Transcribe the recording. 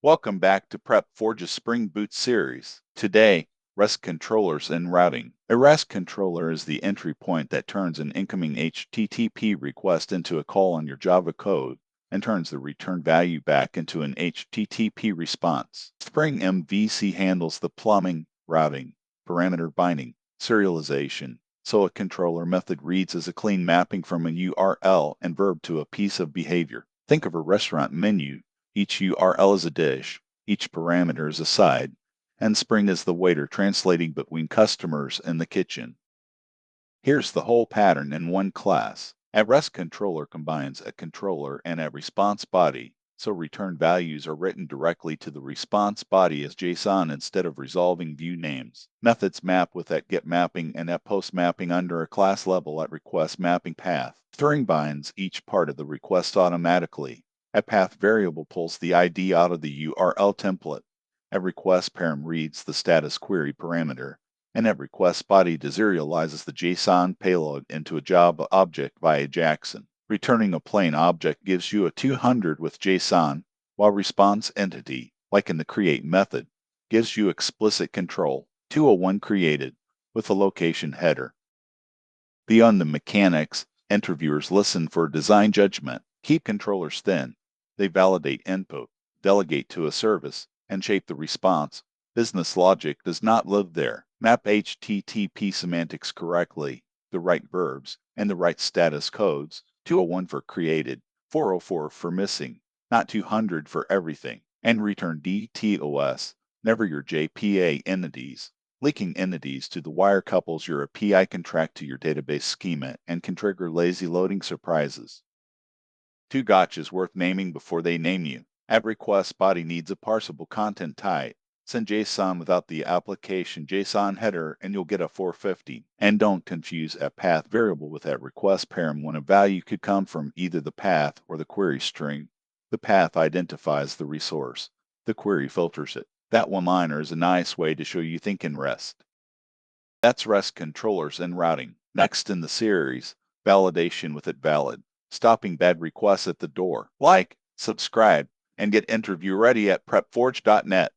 Welcome back to PrepForge's Spring Boot series. Today, REST controllers and routing. A REST controller is the entry point that turns an incoming HTTP request into a call on your Java code and turns the return value back into an HTTP response. Spring MVC handles the plumbing, routing, parameter binding, serialization, so a controller method reads as a clean mapping from a URL and verb to a piece of behavior. Think of a restaurant menu. Each URL is a dish, each parameter is a side, and Spring is the waiter translating between customers in the kitchen. Here's the whole pattern in one class. A REST controller combines a controller and a response body, so return values are written directly to the response body as JSON instead of resolving view names. Methods map with at get mapping and at post mapping under a class level at request mapping path. String binds each part of the request automatically. A path variable pulls the ID out of the URL template. A request param reads the status query parameter, and a request body deserializes the JSON payload into a Java object via Jackson. Returning a plain object gives you a 200 with JSON, while response entity, like in the create method, gives you explicit control, 201 created, with a location header. Beyond the mechanics, interviewers listen for design judgment. Keep controllers thin. They validate input, delegate to a service, and shape the response. Business logic does not live there. Map HTTP semantics correctly, the right verbs, and the right status codes, 201 for created, 404 for missing, not 200 for everything, and return DTOS, never your JPA entities. Leaking entities to the wire couples your API contract to your database schema and can trigger lazy loading surprises. Two gotchas worth naming before they name you. At request body needs a parsable content type. Send JSON without the application JSON header and you'll get a 450. And don't confuse a path variable with a request param when a value could come from either the path or the query string. The path identifies the resource. The query filters it. That one-liner is a nice way to show you think in REST. That's REST controllers and routing. Next in the series, validation with it valid. Stopping bad requests at the door. Like, subscribe, and get interview ready at prepforge.net.